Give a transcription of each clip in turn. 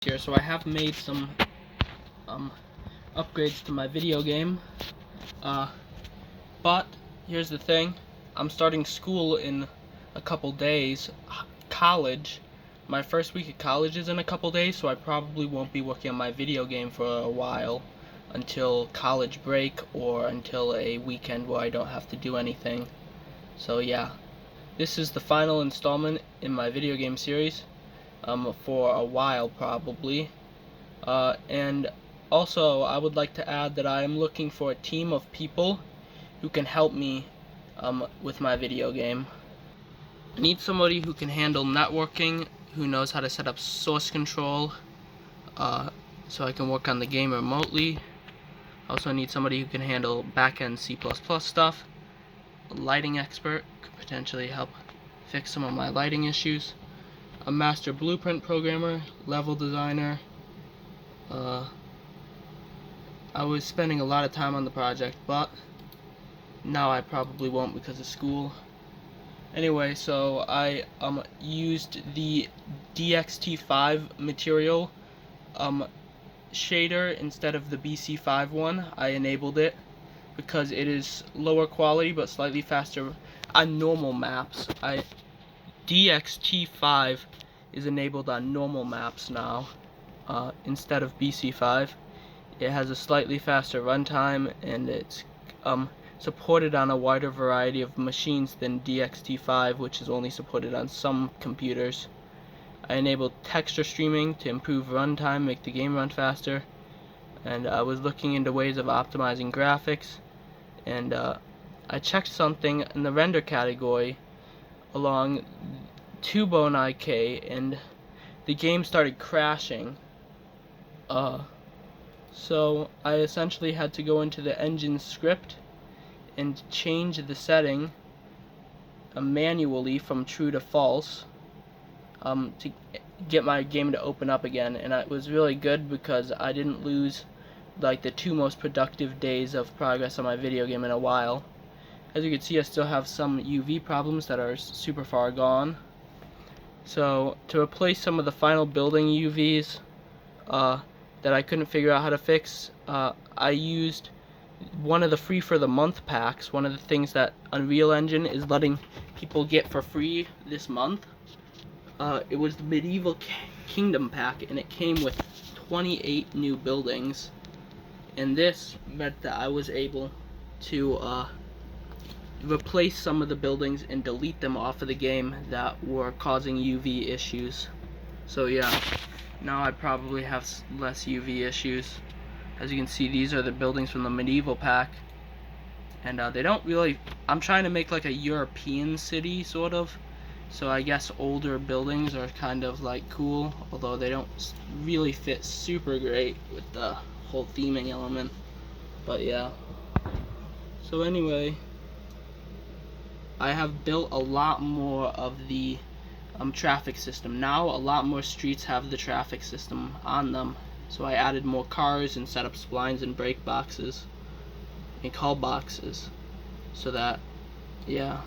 Here, so I have made some upgrades to my video game, but here's the thing. I'm starting school in a couple days. College, my first week of college is in a couple days, so I probably won't be working on my video game for a while, until college break or until a weekend where I don't have to do anything. So yeah, this is the final installment in my video game series for a while probably. And also, I would like to add that I am looking for a team of people who can help me with my video game. I need somebody who can handle networking, who knows how to set up source control, so I can work on the game remotely. I also need somebody who can handle back-end C++ stuff. A lighting expert could potentially help fix some of my lighting issues. A master blueprint programmer, level designer. I was spending a lot of time on the project, but now I probably won't because of school. Anyway, so I used the DXT5 material shader instead of the BC5 one. I enabled it because it is lower quality but slightly faster on normal maps. DXT5 is enabled on normal maps now instead of BC5. It has a slightly faster runtime, and it's supported on a wider variety of machines than DXT5, which is only supported on some computers. I enabled texture streaming to improve runtime, make the game run faster, and I was looking into ways of optimizing graphics, and I checked something in the render category along 2Bone.IK, and the game started crashing. So I essentially had to go into the engine script and change the setting manually from true to false to get my game to open up again, and it was really good because I didn't lose like the two most productive days of progress on my video game in a while. As you can see, I still have some UV problems that are super far gone. So to replace some of the final building UVs that I couldn't figure out how to fix, I used one of the free for the month packs, one of the things that Unreal Engine is letting people get for free this month. It was the Medieval Kingdom pack, and it came with 28 new buildings, and this meant that I was able to replace some of the buildings and delete them off of the game that were causing UV issues. So yeah, now I probably have less UV issues. As you can see, these are the buildings from the medieval pack, and they don't really, I'm trying to make like a European city sort of, so I guess older buildings are kind of like cool, although they don't really fit super great with the whole theming element. But yeah, so anyway, I have built a lot more of the traffic system. Now a lot more streets have the traffic system on them, so I added more cars and set up splines and brake boxes and call boxes, so that, yeah.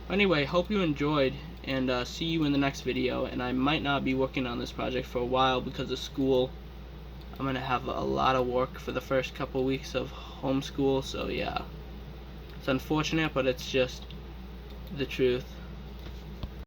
Anyway, hope you enjoyed, and see you in the next video. And I might not be working on this project for a while because of school. I'm gonna have a lot of work for the first couple weeks of homeschool, so yeah, it's unfortunate, but it's just the truth.